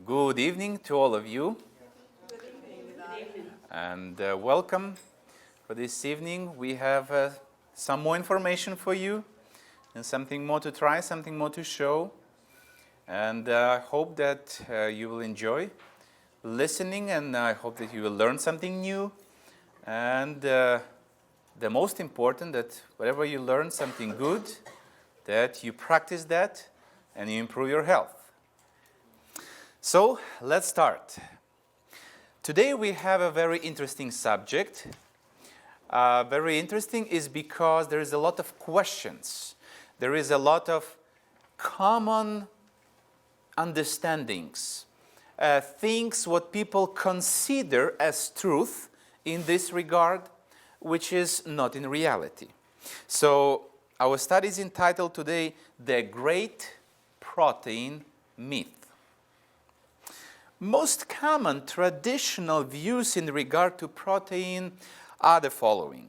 Good evening to all of you. And welcome for this evening. We have some more information for you and something more to try, something more to show. And I hope that you will enjoy listening, and I hope that you will learn something new. And the most important, that whatever you learn something good, that you practice that and you improve your health. So let's start. Today we have a very interesting subject. Very interesting is because there is a lot of questions. There is a lot of common understandings, things what people consider as truth in this regard, which is not in reality. So our study is entitled today, The Great Protein Myth. Most common traditional views in regard to protein are the following.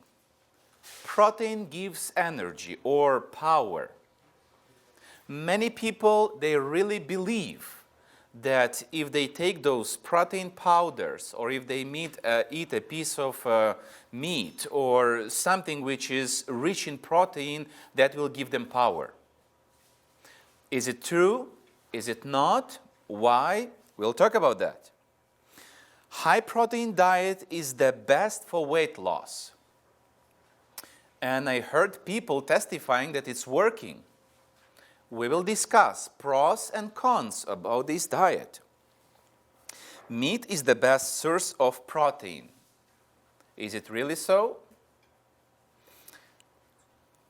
Protein gives energy or power. Many people, they really believe that if they take those protein powders, or if they eat a piece of meat or something which is rich in protein, that will give them power. Is it true? Is it not? Why? We'll talk about that. High protein diet is the best for weight loss. And I heard people testifying that it's working. We will discuss pros and cons about this diet. Meat is the best source of protein. Is it really so?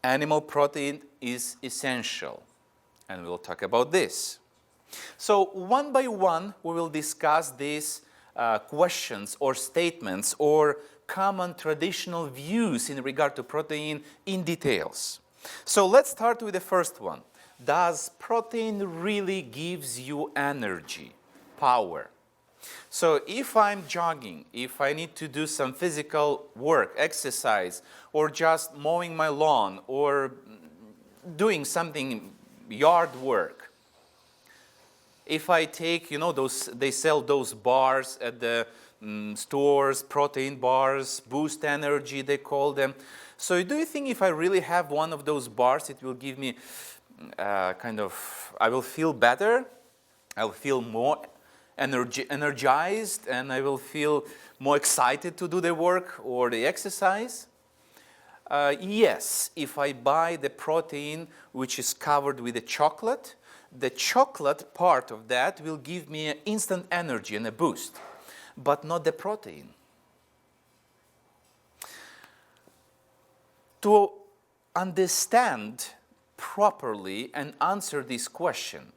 Animal protein is essential. And we'll talk about this. So one by one, we will discuss these questions or statements or common traditional views in regard to protein in details. So let's start with the first one. Does protein really gives you energy, power? So if I'm jogging, if I need to do some physical work, exercise, or just mowing my lawn, or doing something yard work, if I take, they sell those bars at the stores, protein bars, Boost Energy, they call them. So do you think if I really have one of those bars, it will give me I will feel better, I will feel more energized, and I will feel more excited to do the work or the exercise? Yes, if I buy the protein which is covered with the chocolate part of that will give me an instant energy and a boost, but not the protein. To understand properly and answer this question,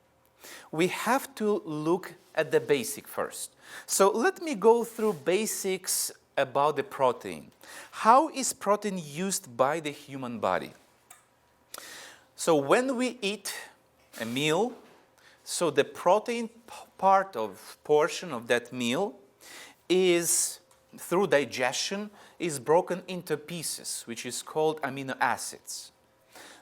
we have to look at the basic first. So let me go through basics about the protein. How is protein used by the human body? So when we eat a meal, so the protein portion of that meal is, through digestion, is broken into pieces, which is called amino acids.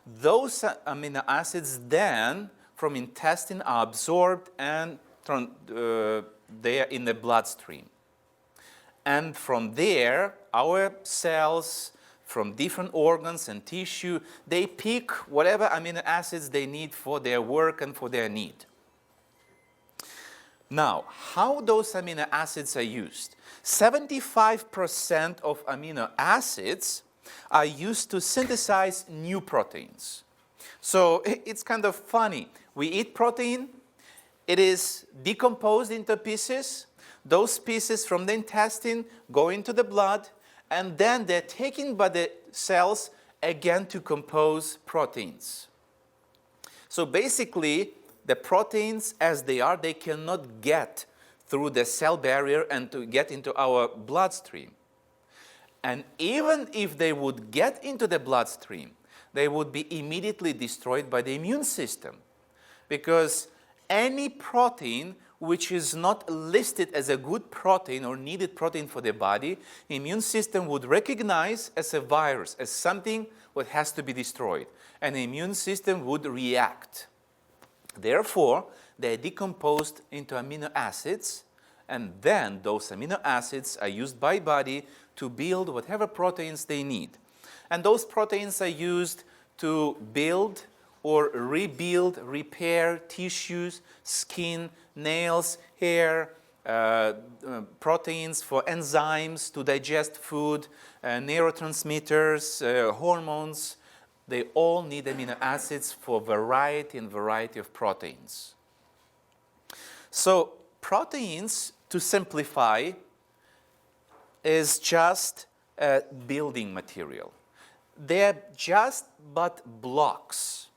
Those amino acids then, from intestine, are absorbed and they are in the bloodstream. And from there, our cells, from different organs and tissue, they pick whatever amino acids they need for their work and for their need. Now, how those amino acids are used? 75% of amino acids are used to synthesize new proteins. So it's kind of funny. We eat protein, it is decomposed into pieces. Those pieces from the intestine go into the blood, and then they're taken by the cells again to compose proteins. So basically, the proteins as they are, they cannot get through the cell barrier and to get into our bloodstream. And even if they would get into the bloodstream, they would be immediately destroyed by the immune system. Because any protein which is not listed as a good protein or needed protein for the body, immune system would recognize as a virus, as something what has to be destroyed. And the immune system would react. Therefore, They are decomposed into amino acids, and then those amino acids are used by body to build whatever proteins they need. And those proteins are used to build or rebuild, repair tissues, skin, nails, hair, proteins for enzymes to digest food, neurotransmitters, hormones. They all need amino acids for variety of proteins. So proteins, to simplify, is just a building material. They're just but blocks.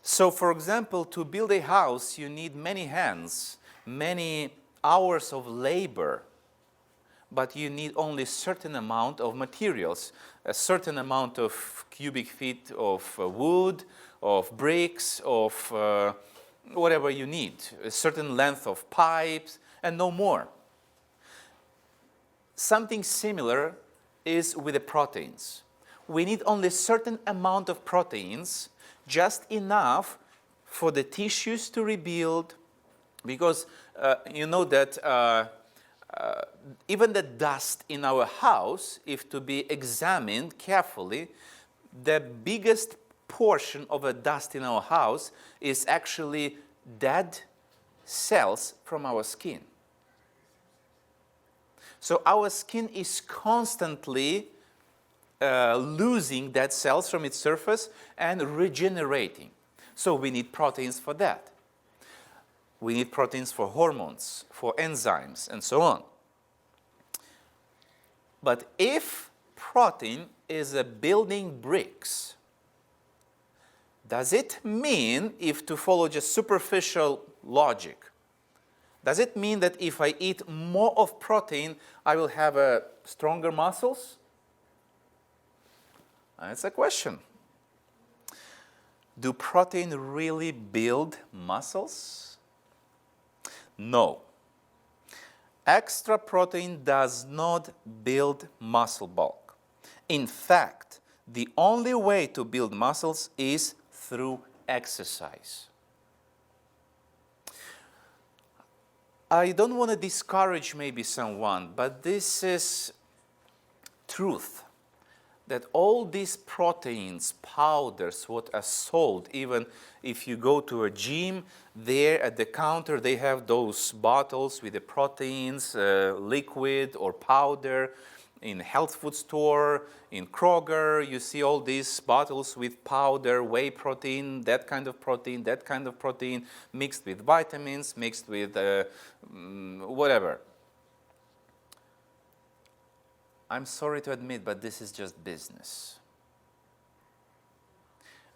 So, for example, to build a house, you need many hands, many hours of labor, but you need only a certain amount of materials, a certain amount of cubic feet of wood, of bricks, of whatever you need, a certain length of pipes, and no more. Something similar is with the proteins. We need only a certain amount of proteins, just enough for the tissues to rebuild, because you know that even the dust in our house, if to be examined carefully, the biggest portion of the dust in our house is actually dead cells from our skin. So our skin is constantly losing dead cells from its surface and regenerating. So we need proteins for that. We need proteins for hormones, for enzymes, and so on. But if protein is a building bricks, does it mean, if to follow just superficial logic, does it mean that if I eat more of protein, I will have stronger muscles? That's a question. Do protein really build muscles? No. Extra protein does not build muscle bulk. In fact, the only way to build muscles is through exercise. I don't want to discourage maybe someone, but this is truth. That all these proteins, powders, what are sold, even if you go to a gym, there at the counter they have those bottles with the proteins, liquid or powder. In health food store, in Kroger, you see all these bottles with powder, whey protein, that kind of protein, mixed with vitamins, mixed with whatever. I'm sorry to admit, but this is just business.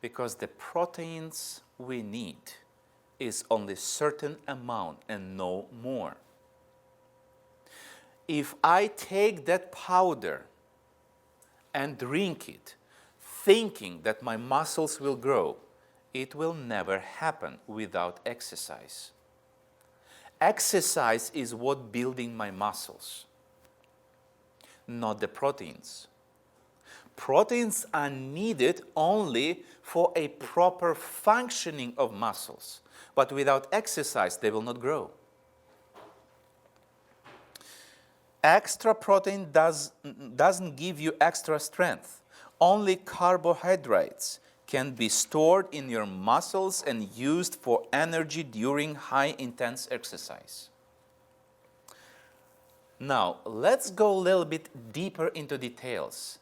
Because the proteins we need is only a certain amount and no more. If I take that powder and drink it, thinking that my muscles will grow, it will never happen without exercise. Exercise is what building my muscles, not the proteins. Proteins are needed only for a proper functioning of muscles, but without exercise, they will not grow. Extra protein doesn't give you extra strength. Only carbohydrates can be stored in your muscles and used for energy during high intense exercise. Now, let's go a little bit deeper into details.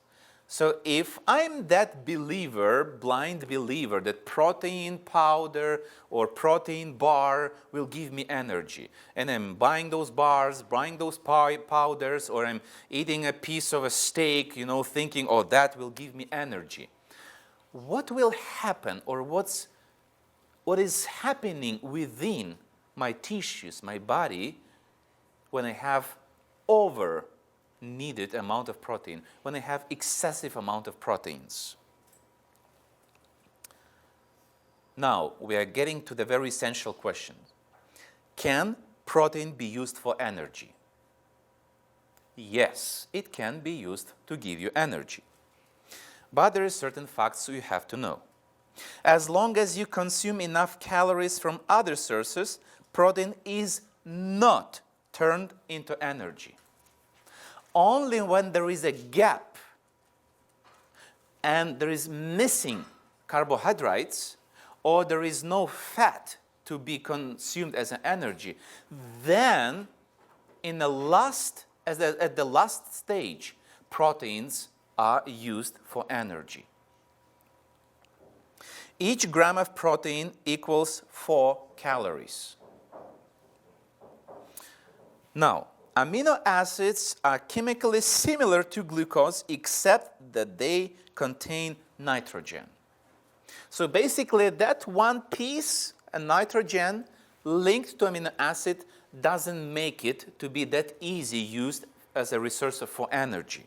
So if I'm that believer, blind believer, that protein powder or protein bar will give me energy, and I'm buying those bars, buying those powders, or I'm eating a piece of a steak, thinking, oh, that will give me energy. What will happen, or what is happening within my tissues, my body, when I have over needed amount of protein, when I have excessive amount of proteins? Now, we are getting to the very essential question. Can protein be used for energy? Yes, it can be used to give you energy. But there are certain facts you have to know. As long as you consume enough calories from other sources, protein is not turned into energy. Only when there is a gap and there is missing carbohydrates or there is no fat to be consumed as an energy, then at the last stage, proteins are used for energy. Each gram of protein equals 4 calories. Now, amino acids are chemically similar to glucose except that they contain nitrogen. So basically, that one piece of nitrogen linked to amino acid doesn't make it to be that easy used as a resource for energy.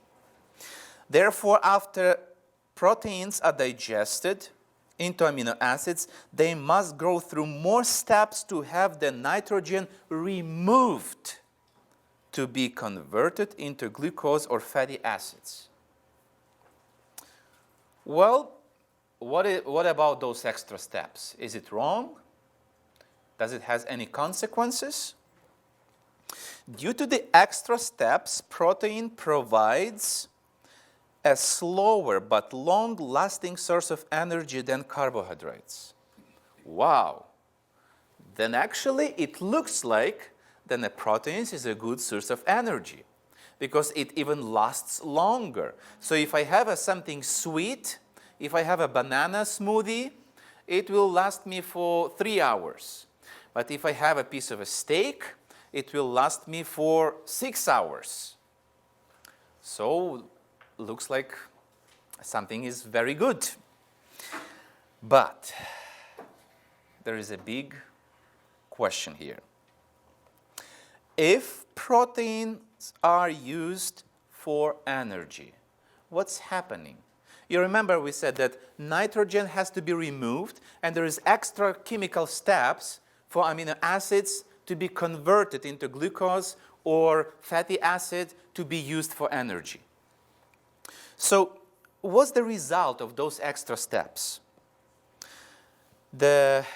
Therefore, after proteins are digested into amino acids, they must go through more steps to have the nitrogen removed to be converted into glucose or fatty acids. Well, what about those extra steps? Is it wrong? Does it have any consequences? Due to the extra steps, protein provides a slower but long-lasting source of energy than carbohydrates. Wow! Then actually it looks like then the proteins is a good source of energy because it even lasts longer. So if I have something sweet, if I have a banana smoothie, it will last me for 3 hours. But if I have a piece of a steak, it will last me for 6 hours. So looks like something is very good. But there is a big question here. If proteins are used for energy, what's happening? You remember we said that nitrogen has to be removed and there is extra chemical steps for amino acids to be converted into glucose or fatty acid to be used for energy. So what's the result of those extra steps? The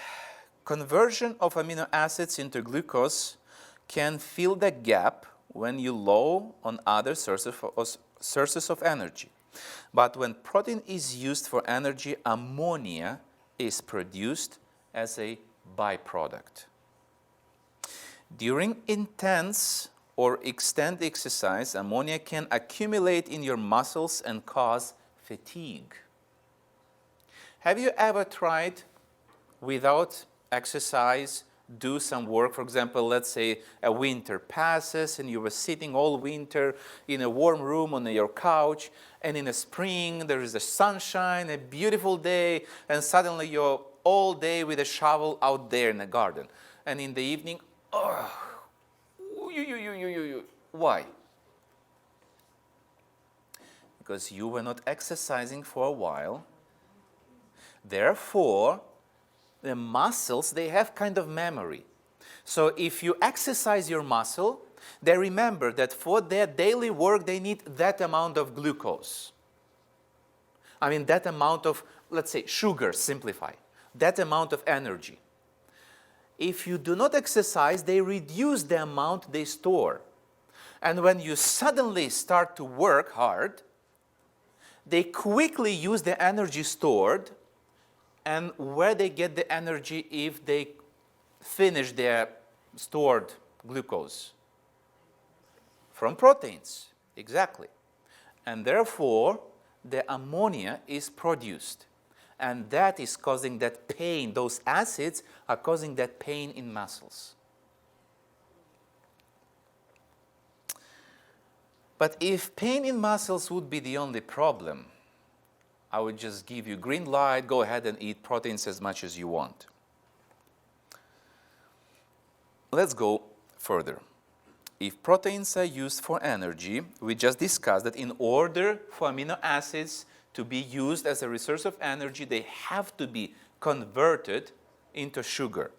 conversion of amino acids into glucose can fill the gap when you're low on other sources of energy. But when protein is used for energy, ammonia is produced as a byproduct. During intense or extended exercise, ammonia can accumulate in your muscles and cause fatigue. Have you ever tried without exercise do some work? For example, let's say a winter passes and you were sitting all winter in a warm room on your couch, and in the spring there is a sunshine, a beautiful day, and suddenly you're all day with a shovel out there in the garden. And in the evening, why? Because you were not exercising for a while. Therefore, the muscles, they have kind of memory. So if you exercise your muscle, they remember that for their daily work, they need that amount of glucose. I mean, that amount of, let's say, sugar, simplify. That amount of energy. If you do not exercise, they reduce the amount they store. And when you suddenly start to work hard, they quickly use the energy stored. And where they get the energy if they finish their stored glucose? From proteins, exactly. And therefore, the ammonia is produced. And that is causing that pain. Those acids are causing that pain in muscles. But if pain in muscles would be the only problem, I would just give you green light, go ahead and eat proteins as much as you want. Let's go further. If proteins are used for energy, we just discussed that in order for amino acids to be used as a resource of energy, they have to be converted into sugar.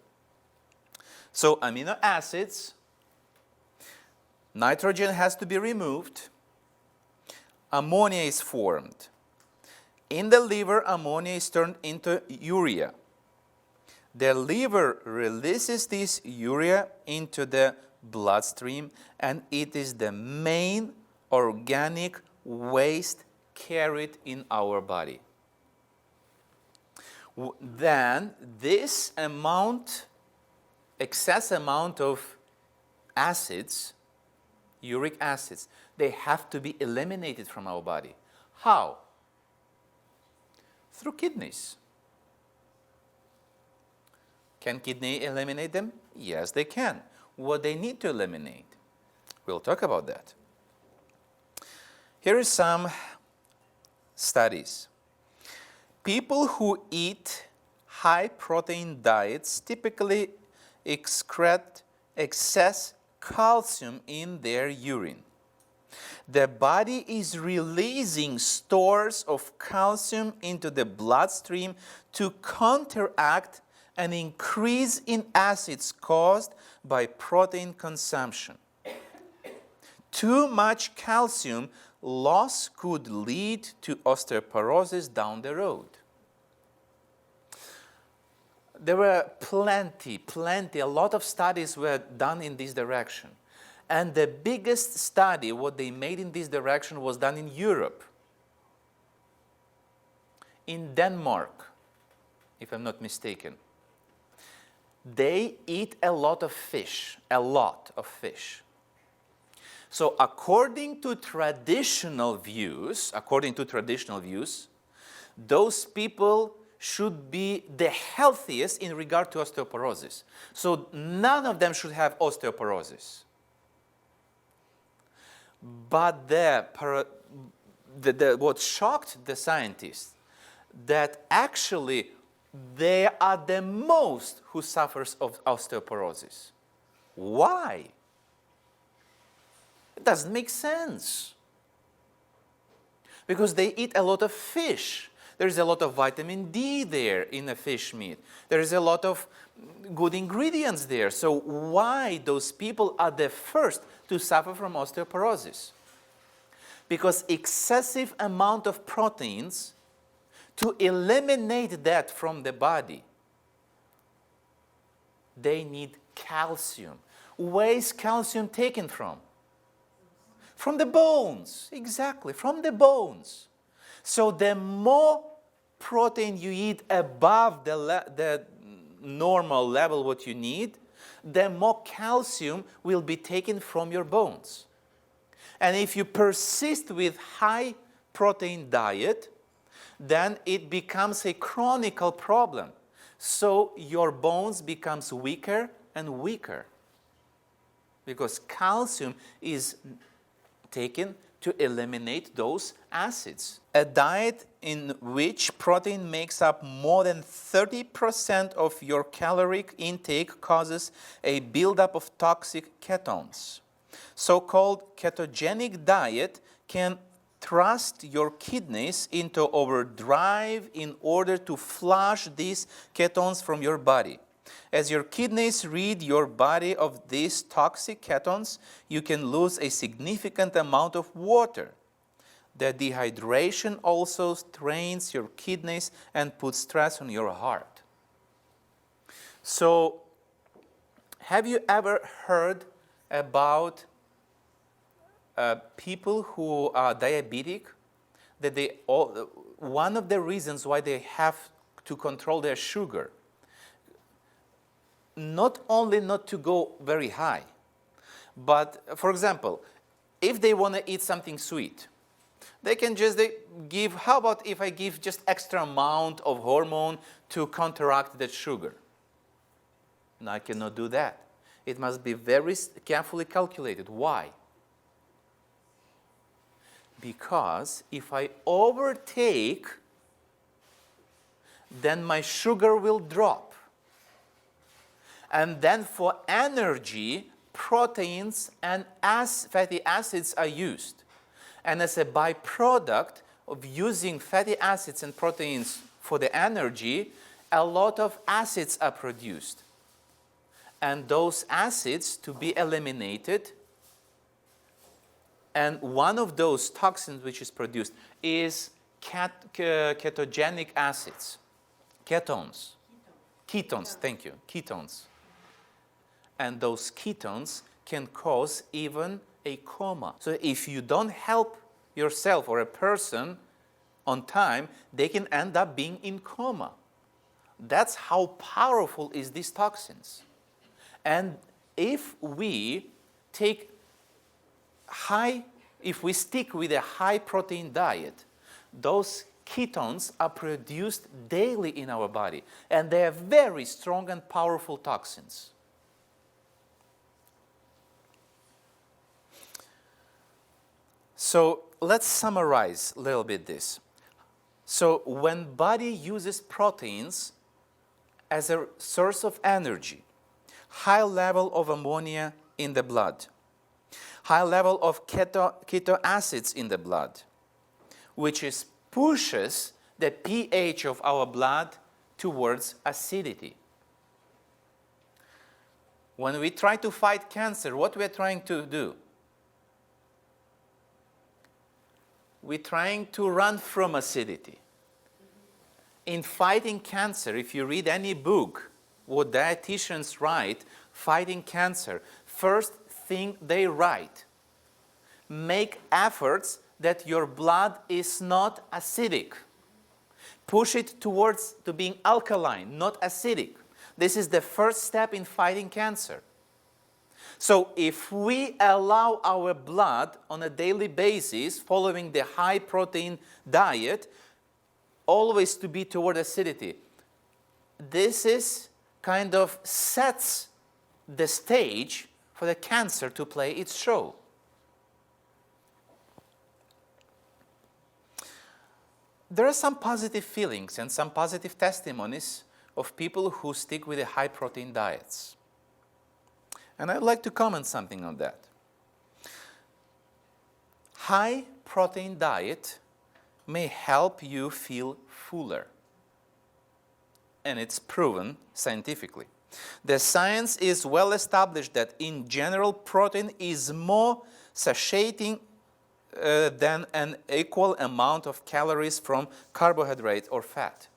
So amino acids, nitrogen has to be removed, ammonia is formed. In the liver, ammonia is turned into urea. The liver releases this urea into the bloodstream, and it is the main organic waste carried in our body. Then this excess amount of acids, uric acids, they have to be eliminated from our body. How? Through kidneys. Can kidney eliminate them? Yes, they can. What they need to eliminate, we'll talk about that. Here are some studies. People who eat high-protein diets typically excrete excess calcium in their urine. The body is releasing stores of calcium into the bloodstream to counteract an increase in acids caused by protein consumption. Too much calcium loss could lead to osteoporosis down the road. There were a lot of studies were done in this direction. And the biggest study, what they made in this direction, was done in Europe. In Denmark, if I'm not mistaken. They eat a lot of fish. So according to traditional views, those people should be the healthiest in regard to osteoporosis. So none of them should have osteoporosis. But what shocked the scientists, that actually they are the most who suffers of osteoporosis. Why? It doesn't make sense. Because they eat a lot of fish. There is a lot of vitamin D there in the fish meat. There is a lot of good ingredients there. So why those people are the first to suffer from osteoporosis? Because excessive amount of proteins, to eliminate that from the body, they need calcium. Where is calcium taken from? From the bones, exactly, from the bones. So the more protein you eat above the normal level what you need, the more calcium will be taken from your bones. And if you persist with high protein diet, then it becomes a chronic problem. So your bones becomes weaker and weaker because calcium is taken to eliminate those acids. A diet in which protein makes up more than 30% of your caloric intake causes a buildup of toxic ketones. So-called ketogenic diet can thrust your kidneys into overdrive in order to flush these ketones from your body. As your kidneys rid your body of these toxic ketones, you can lose a significant amount of water. The dehydration also strains your kidneys and puts stress on your heart. So, have you ever heard about people who are diabetic? That one of the reasons why they have to control their sugar, not only not to go very high, but for example, if they want to eat something sweet, they can just give, how about if I give just extra amount of hormone to counteract that sugar? No, I cannot do that. It must be very carefully calculated. Why? Because if I overtake, then my sugar will drop. And then for energy, proteins and fatty acids are used. And as a byproduct of using fatty acids and proteins for the energy, a lot of acids are produced. And those acids to be eliminated, and one of those toxins which is produced is ketogenic acids, ketones, thank you, ketones. And those ketones can cause even a coma. So if you don't help yourself or a person on time, they can end up being in coma. That's how powerful is these toxins. And if we stick with a high protein diet, those ketones are produced daily in our body, and they are very strong and powerful toxins. So let's summarize a little bit this. So when body uses proteins as a source of energy, high level of ammonia in the blood, high level of keto acids in the blood, which pushes the pH of our blood towards acidity. When we try to fight cancer, what we're trying to do? We're trying to run from acidity. In fighting cancer, if you read any book, what dietitians write, fighting cancer, first thing they write, make efforts that your blood is not acidic. Push it towards to being alkaline, not acidic. This is the first step in fighting cancer. So if we allow our blood on a daily basis, following the high protein diet, always to be toward acidity, this is kind of sets the stage for the cancer to play its show. There are some positive feelings and some positive testimonies of people who stick with the high protein diets. And I'd like to comment something on that. High protein diet may help you feel fuller. And it's proven scientifically. The science is well established that in general protein is more satiating than an equal amount of calories from carbohydrate or fat.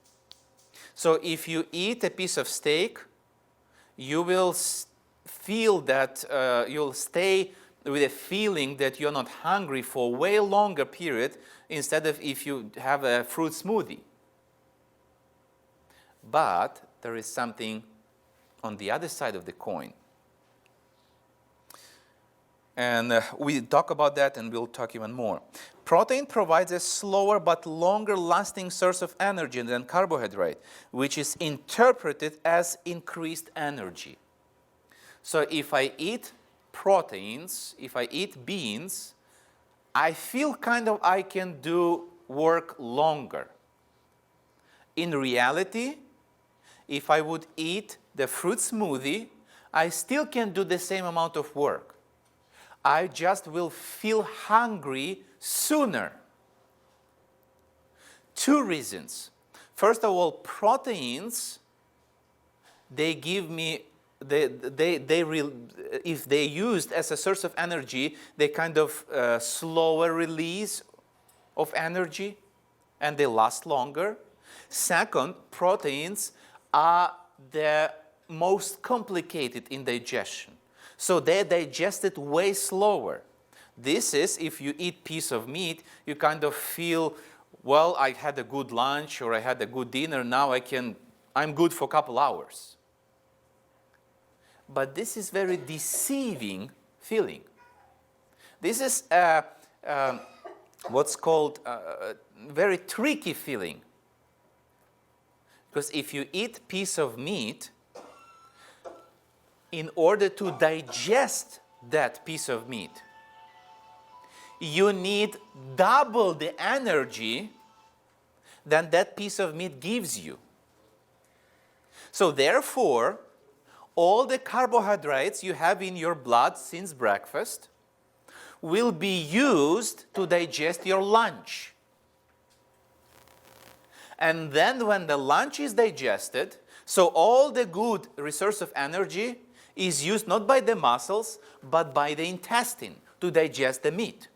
So if you eat a piece of steak, you will feel that you'll stay with a feeling that you're not hungry for a way longer period instead of if you have a fruit smoothie. But there is something on the other side of the coin. And we talk about that, and we'll talk even more. Protein provides a slower but longer lasting source of energy than carbohydrate, which is interpreted as increased energy. So if I eat proteins, if I eat beans, I feel I can do work longer. In reality, if I would eat the fruit smoothie, I still can do the same amount of work. I just will feel hungry sooner. Two reasons. First of all, proteins, they give me, if they used as a source of energy, they kind of slower release of energy, and they last longer. Second, proteins are the most complicated in digestion. So they're digested way slower. This is, if you eat piece of meat, you kind of feel, well, I had a good lunch or I had a good dinner, now I'm good for a couple hours. But this is very deceiving feeling. This is what's called a very tricky feeling. Because if you eat piece of meat, in order to digest that piece of meat, you need double the energy than that piece of meat gives you. So therefore, all the carbohydrates you have in your blood since breakfast will be used to digest your lunch. And then when the lunch is digested, so all the good resource of energy is used not by the muscles, but by the intestine to digest the meat.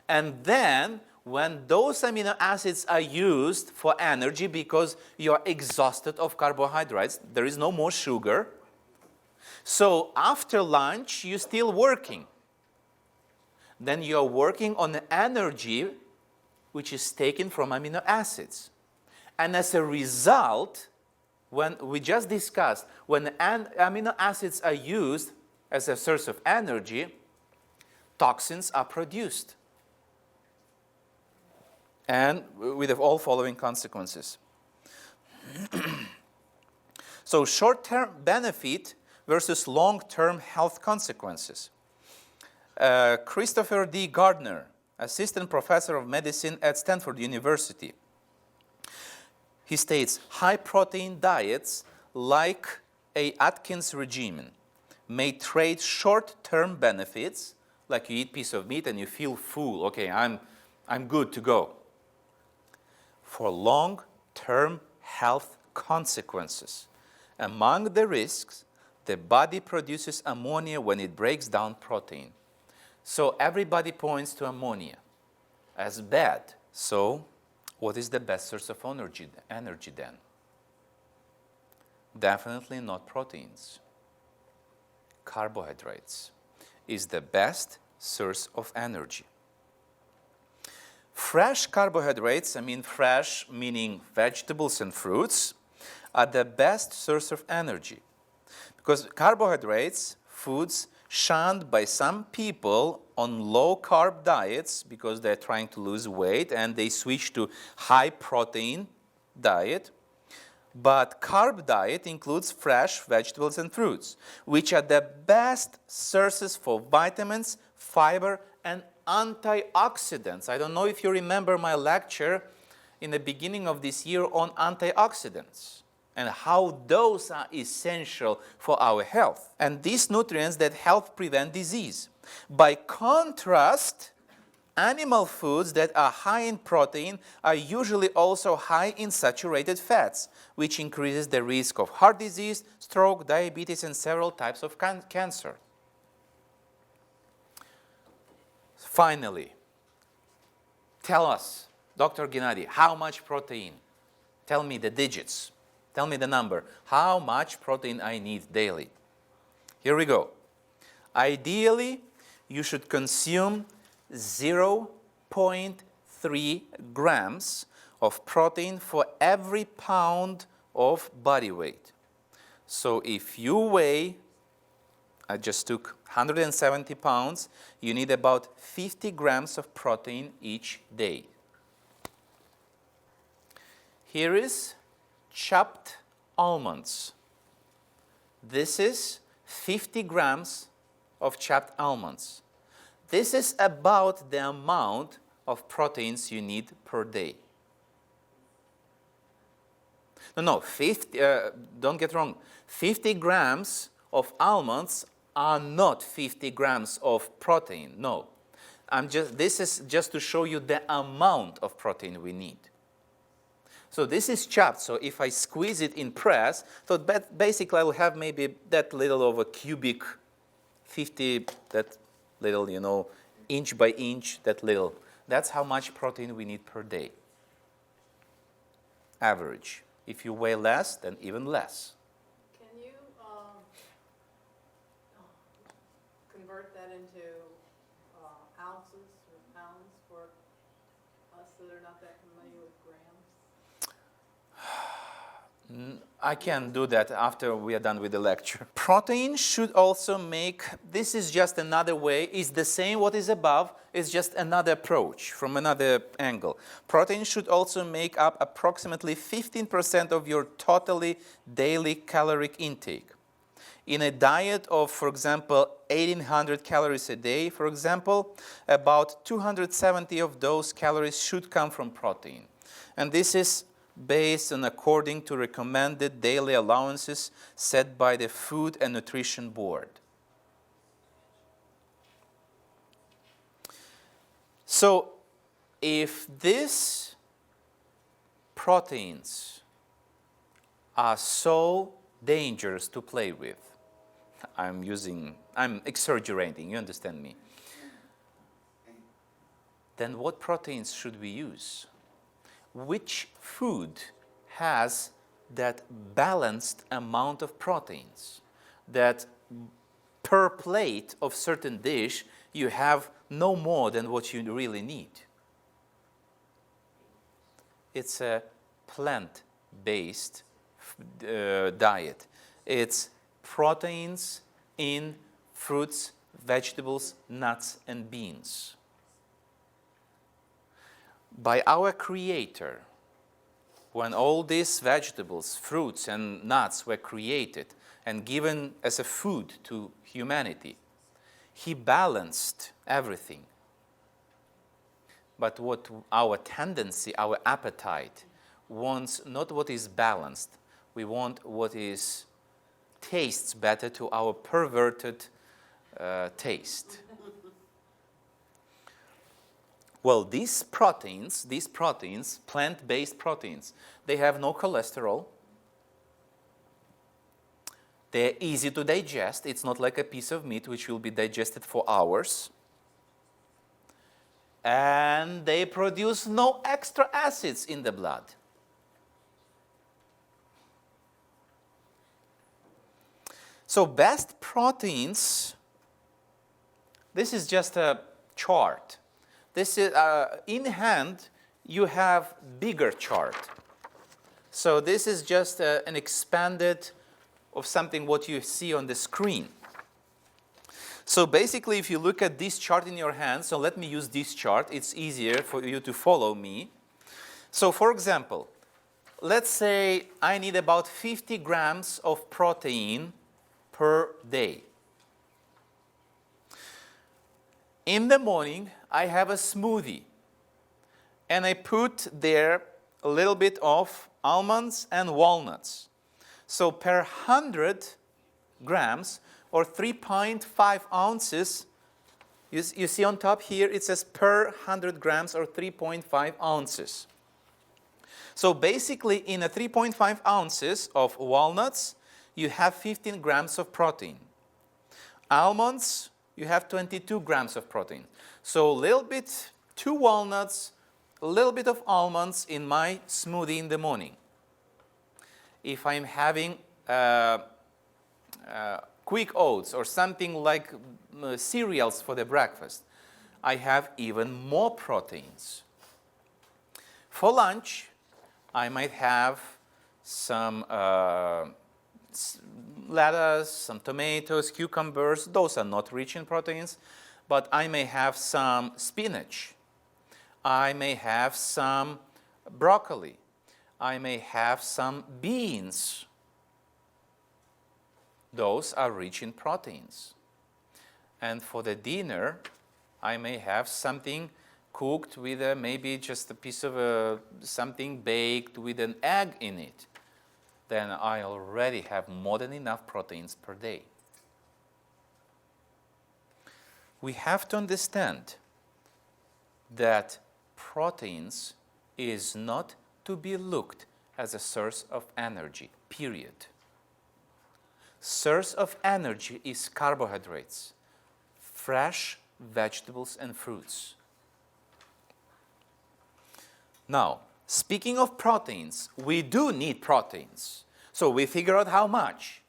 And then when those amino acids are used for energy because you are exhausted of carbohydrates, there is no more sugar. So after lunch, you're still working. Then you're working on the energy which is taken from amino acids. And as a result, when we just discussed, when amino acids are used as a source of energy, toxins are produced. And with the all following consequences. So short-term benefit versus long-term health consequences. Christopher D. Gardner, assistant professor of medicine at Stanford University, he states, high-protein diets like a Atkins regimen may trade short-term benefits, like you eat a piece of meat and you feel full, okay, I'm good to go, for long-term health consequences. Among the risks, the body produces ammonia when it breaks down protein. So everybody points to ammonia as bad. So what is the best source of energy then? Definitely not proteins. Carbohydrates is the best source of energy. Fresh carbohydrates, I mean fresh meaning vegetables and fruits, are the best source of energy. Because carbohydrates, foods shunned by some people on low-carb diets because they're trying to lose weight and they switch to high-protein diet. But carb diet includes fresh vegetables and fruits, which are the best sources for vitamins, fiber, and antioxidants. I don't know if you remember my lecture in the beginning of this year on antioxidants and how those are essential for our health. And these nutrients that help prevent disease. By contrast, animal foods that are high in protein are usually also high in saturated fats, which increases the risk of heart disease, stroke, diabetes, and several types of cancer. Finally, tell us, Dr. Gennadiy, how much protein? Tell me the digits. Tell me the number. How much protein I need daily? Here we go. Ideally, you should consume 0.3 grams of protein for every pound of body weight. So if you weigh, I just took 170 pounds, you need about 50 grams of protein each day. Here is chopped almonds. This is 50 grams of chopped almonds. This is about the amount of proteins you need per day. No, 50, don't get wrong. 50 grams of almonds are not 50 grams of protein. No. This is just to show you the amount of protein we need. So this is chopped, so if I squeeze it in press, so basically I will have maybe that little of a cubic 50, that little, inch by inch, that little. That's how much protein we need per day. Average. If you weigh less, then even less. Can you convert that into ounces or pounds for us that are not that familiar with grams? I can do that after we are done with the lecture. Protein should also make, this is just another way, is the same what is above, it's just another approach from another angle. Protein should also make up approximately 15% of your totally daily caloric intake. In a diet of, for example, 1,800 calories a day, for example, about 270 of those calories should come from protein. And this is based on according to recommended daily allowances set by the Food and Nutrition Board. So if these proteins are so dangerous to play with, I'm exaggerating, you understand me. then what proteins should we use? Which food has that balanced amount of proteins, that per plate of certain dish you have no more than what you really need? It's a plant-based diet. It's proteins in fruits, vegetables, nuts, and beans. By our Creator, when all these vegetables, fruits, and nuts were created and given as a food to humanity, He balanced everything. But what our tendency, our appetite, wants not what is balanced. We want what tastes better to our perverted taste. Well, these proteins, plant-based proteins, they have no cholesterol. They're easy to digest. It's not like a piece of meat which will be digested for hours. And they produce no extra acids in the blood. So best proteins, this is just a chart. This is, in hand, you have bigger chart. So this is just an expanded of something what you see on the screen. So basically, if you look at this chart in your hand, so let me use this chart. It's easier for you to follow me. So for example, let's say I need about 50 grams of protein per day. In the morning, I have a smoothie, and I put there a little bit of almonds and walnuts. So per 100 grams, or 3.5 ounces, you see on top here, it says per 100 grams or 3.5 ounces. So basically, in a 3.5 ounces of walnuts, you have 15 grams of protein. Almonds, you have 22 grams of protein. So a little bit, 2 walnuts, a little bit of almonds in my smoothie in the morning. If I'm having quick oats or something like cereals for the breakfast, I have even more proteins. For lunch, I might have some lettuce, some tomatoes, cucumbers. Those are not rich in proteins, but I may have some spinach. I may have some broccoli. I may have some beans. Those are rich in proteins. And for the dinner, I may have something cooked with maybe just a piece of something baked with an egg in it. Then I already have more than enough proteins per day. We have to understand that proteins is not to be looked as a source of energy, period. Source of energy is carbohydrates, fresh vegetables and fruits. Now, speaking of proteins, we do need proteins. So we figure out how much.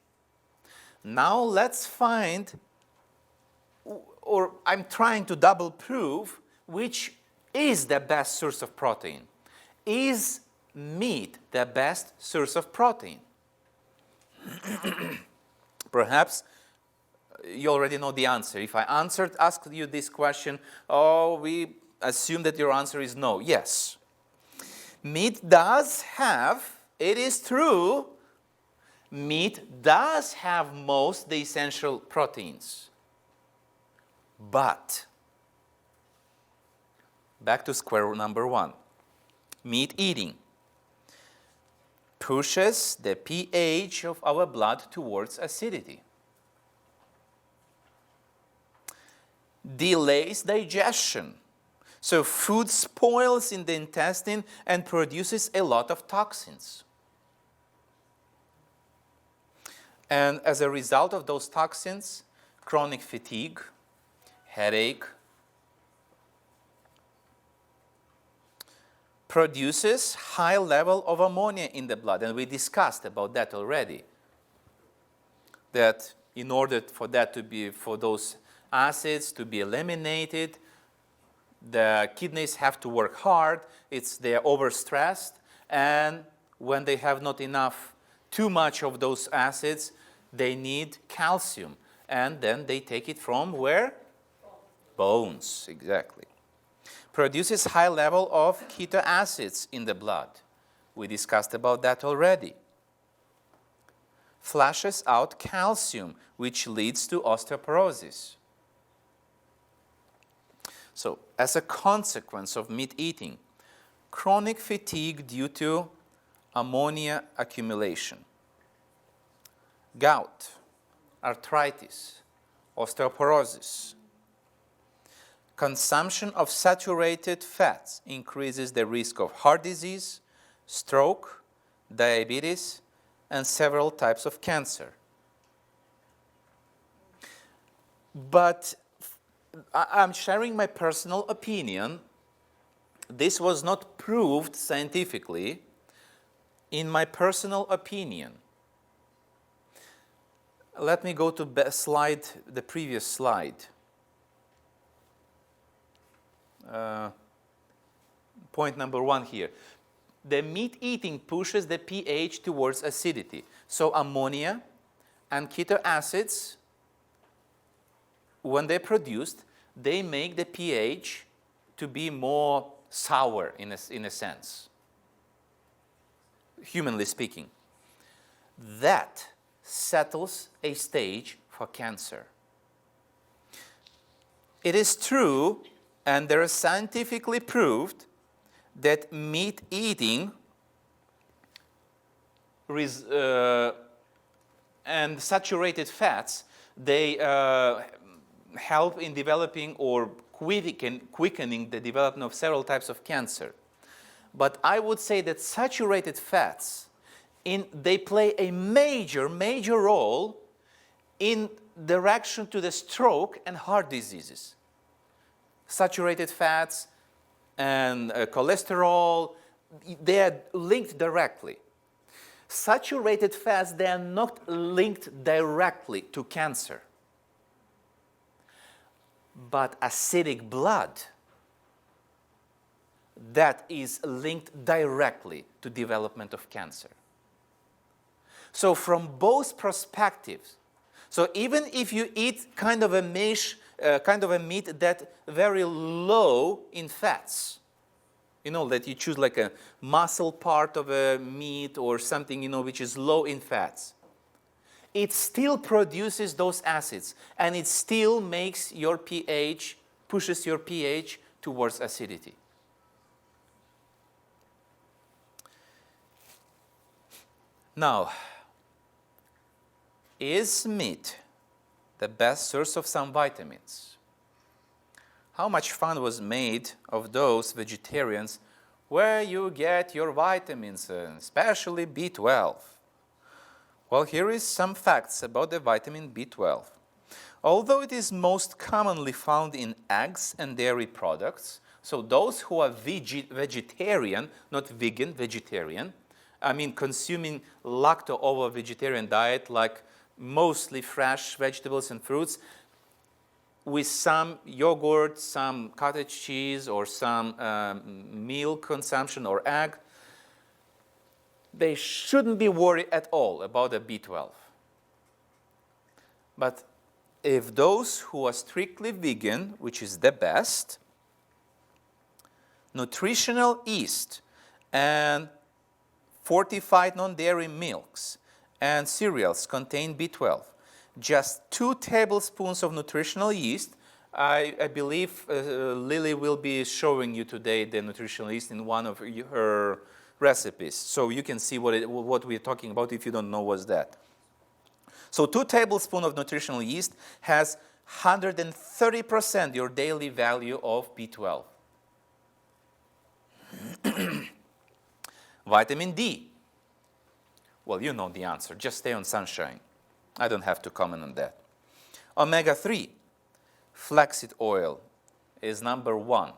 Now let's find, or I'm trying to double prove, which is the best source of protein. Is meat the best source of protein? Perhaps you already know the answer. If I asked you this question, we assume that your answer is no. Yes. Meat does have, it is true, meat does have most the essential proteins. But, back to square number one. Meat eating pushes the pH of our blood towards acidity, delays digestion. So food spoils in the intestine and produces a lot of toxins. And as a result of those toxins, chronic fatigue, headache, produces high level of ammonia in the blood, and we discussed about that already. That in order for those acids to be eliminated, the kidneys have to work hard. They're overstressed, and when they have not enough, too much of those acids, they need calcium, and then they take it from where? Bones, exactly. Produces high level of keto acids in the blood. We discussed about that already. Flushes out calcium, which leads to osteoporosis. So, as a consequence of meat eating, chronic fatigue due to ammonia accumulation, gout, arthritis, osteoporosis. Consumption of saturated fats increases the risk of heart disease, stroke, diabetes, and several types of cancer. But I'm sharing my personal opinion. This was not proved scientifically. In my personal opinion, let me go to the previous slide. Point number 1 here. The meat eating pushes the pH towards acidity. So ammonia and keto acids, when they're produced, they make the pH to be more sour in a sense, humanly speaking. That settles a stage for cancer. It is true, and there is scientifically proved, that meat eating and saturated fats, they help in developing or quickening the development of several types of cancer. But I would say that saturated fats, they play a major role in direction to the stroke and heart diseases. Saturated fats and cholesterol, they are linked directly. Saturated fats, they are not linked directly to cancer. But acidic blood, that is linked directly to development of cancer. So from both perspectives, so even if you eat kind of a meat that very low in fats, that you choose like a muscle part of a meat or something, which is low in fats, it still produces those acids, and it still makes your pH, pushes your pH towards acidity. Now, is meat the best source of some vitamins? How much fun was made of those vegetarians where you get your vitamins, especially B12? Well, here is some facts about the vitamin B12. Although it is most commonly found in eggs and dairy products, so those who are vegetarian, not vegan, vegetarian, consuming lacto-ovo-vegetarian diet like mostly fresh vegetables and fruits with some yogurt, some cottage cheese, or some milk consumption or egg, they shouldn't be worried at all about the B12. But if those who are strictly vegan, which is the best, nutritional yeast and fortified non-dairy milks and cereals contain B12. Just 2 tablespoons of nutritional yeast. I believe Lily will be showing you today the nutritional yeast in one of her recipes. So you can see what we're talking about if you don't know what's that. So 2 tablespoons of nutritional yeast has 130% your daily value of B12. Vitamin D. Well, you know the answer. Just stay on sunshine. I don't have to comment on that. Omega-3. Flaxseed oil is number 1.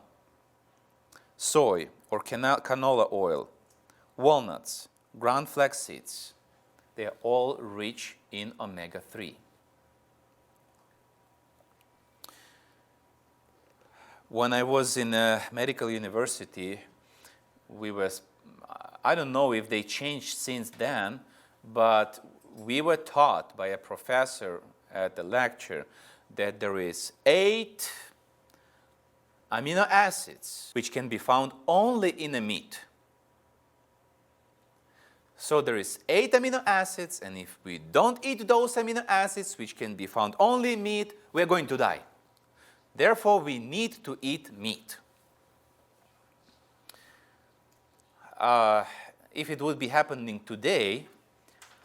Soy or canola oil, walnuts, ground flax seeds, they are all rich in omega-3. When I was in a medical university, I don't know if they changed since then, but we were taught by a professor at the lecture that there is 8 amino acids which can be found only in a meat. So there is 8 amino acids, and if we don't eat those amino acids which can be found only in meat, we're going to die. Therefore, we need to eat meat. If it would be happening today,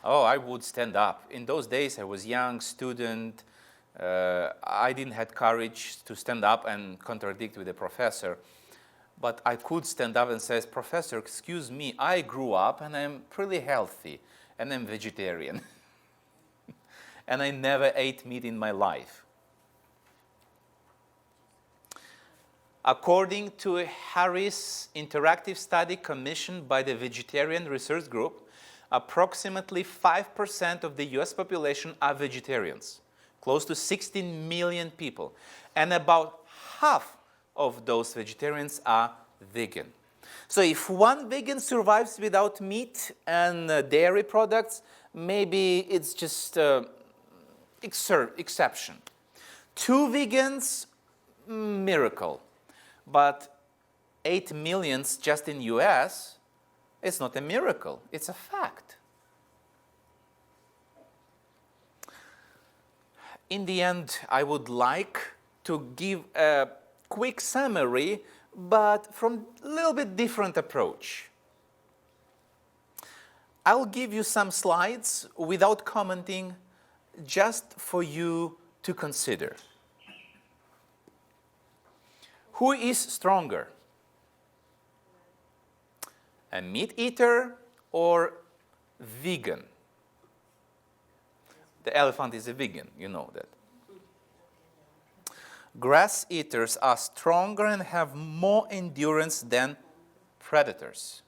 I would stand up. In those days, I was a young student. I didn't have courage to stand up and contradict with the professor. But I could stand up and say, Professor, excuse me, I grew up and I'm pretty healthy and I'm vegetarian. And I never ate meat in my life. According to a Harris interactive study commissioned by the Vegetarian Research Group, approximately 5% of the US population are vegetarians, close to 16 million people. And about half of those vegetarians are vegan. So if one vegan survives without meat and dairy products, maybe it's just exception. 2 vegans, miracle. But 8 million just in US, it's not a miracle, it's a fact. In the end, I would like to give a quick summary, but from a little bit different approach. I'll give you some slides without commenting, just for you to consider. Who is stronger? A meat eater or vegan? The elephant is a vegan, you know that. Grass eaters are stronger and have more endurance than predators.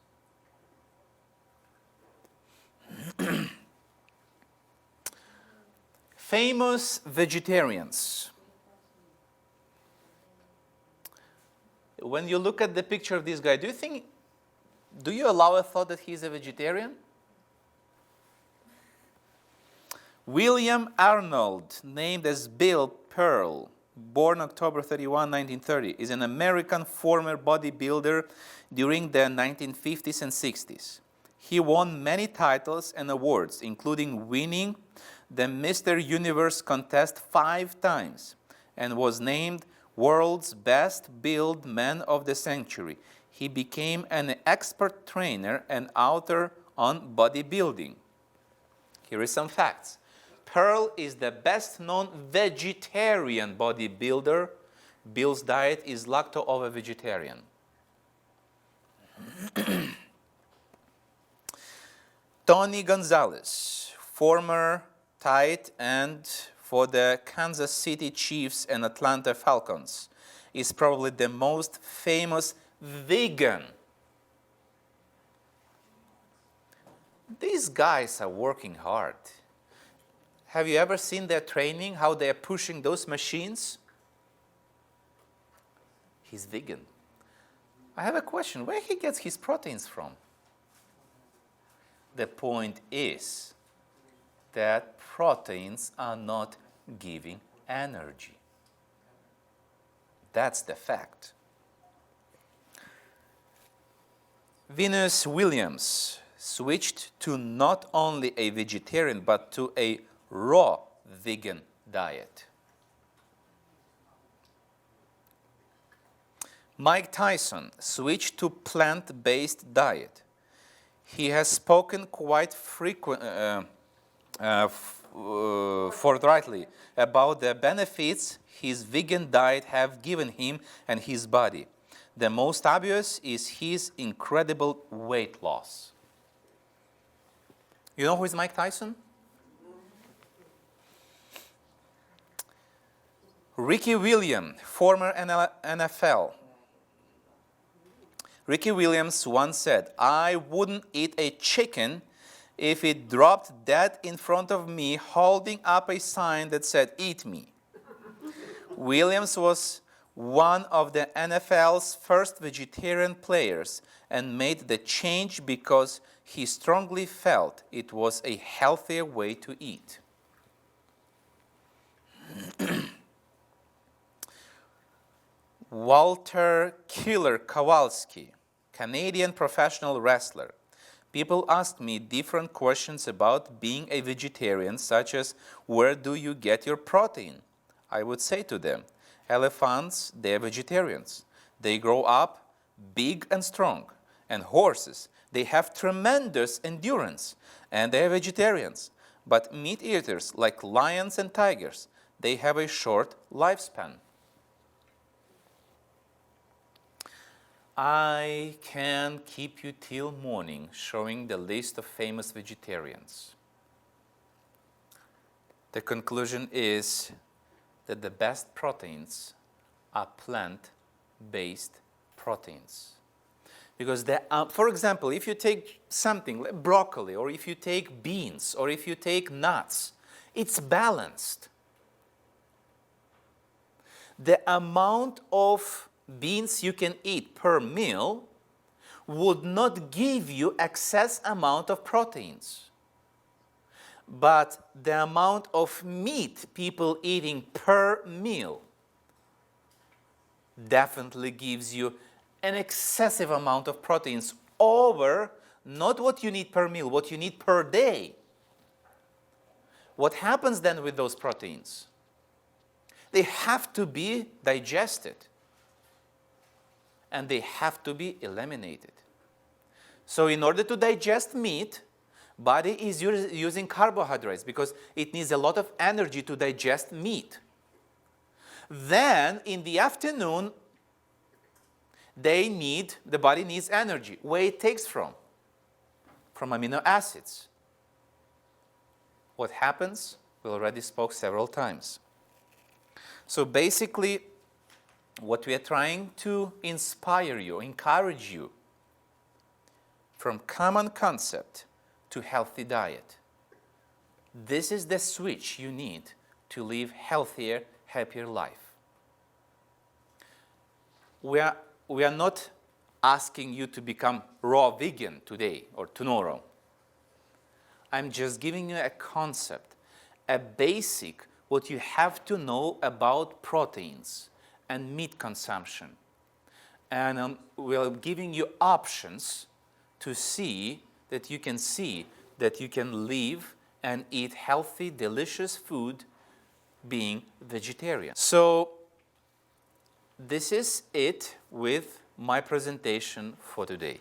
Famous vegetarians. When you look at the picture of this guy, do you allow a thought that he's a vegetarian? William Arnold, named as Bill Pearl, born October 31, 1930, is an American former bodybuilder during the 1950s and 60s. He won many titles and awards, including winning the Mr. Universe contest 5 times, and was named World's Best Built Man of the Century. He became an expert trainer and author on bodybuilding. Here are some facts. Pearl is the best-known vegetarian bodybuilder. Bill's diet is lacto-ovo-vegetarian. Tony Gonzalez, former tight end for the Kansas City Chiefs and Atlanta Falcons, is probably the most famous vegan. These guys are working hard. Have you ever seen their training, how they are pushing those machines? He's vegan. I have a question. Where he gets his proteins from? The point is that proteins are not giving energy. That's the fact. Venus Williams switched to not only a vegetarian but to a raw vegan diet. Mike Tyson switched to plant-based diet. He has spoken quite forthrightly about the benefits his vegan diet have given him and his body. The most obvious is his incredible weight loss. You know who is Mike Tyson? Ricky Williams, former NFL. Ricky Williams once said, "I wouldn't eat a chicken if it dropped dead in front of me holding up a sign that said, 'Eat me.'" Williams was one of the NFL's first vegetarian players and made the change because he strongly felt it was a healthier way to eat. Walter Killer Kowalski, Canadian professional wrestler. People ask me different questions about being a vegetarian, such as, where do you get your protein? I would say to them, elephants, they're vegetarians. They grow up big and strong. And horses, they have tremendous endurance, and they're vegetarians. But meat eaters, like lions and tigers, they have a short lifespan. I can keep you till morning showing the list of famous vegetarians. The conclusion is that the best proteins are plant-based proteins. Because, for example, if you take something like broccoli, or if you take beans, or if you take nuts, it's balanced. The amount of beans you can eat per meal would not give you excess amount of proteins. But the amount of meat people eating per meal definitely gives you an excessive amount of proteins over not what you need per meal, what you need per day. What happens then with those proteins? They have to be digested, and they have to be eliminated. So in order to digest meat, body is using carbohydrates because it needs a lot of energy to digest meat. Then in the afternoon, the body needs energy. Where it takes from? From amino acids. What happens? We already spoke several times. So basically, what we are trying to inspire you, encourage you, from common concept to healthy diet. This is the switch you need to live healthier, happier life. We are not asking you to become raw vegan today or tomorrow. I'm just giving you a concept, a basic, what you have to know about proteins and meat consumption. And we're giving you options to see that you can live and eat healthy, delicious food being vegetarian. So this is it with my presentation for today.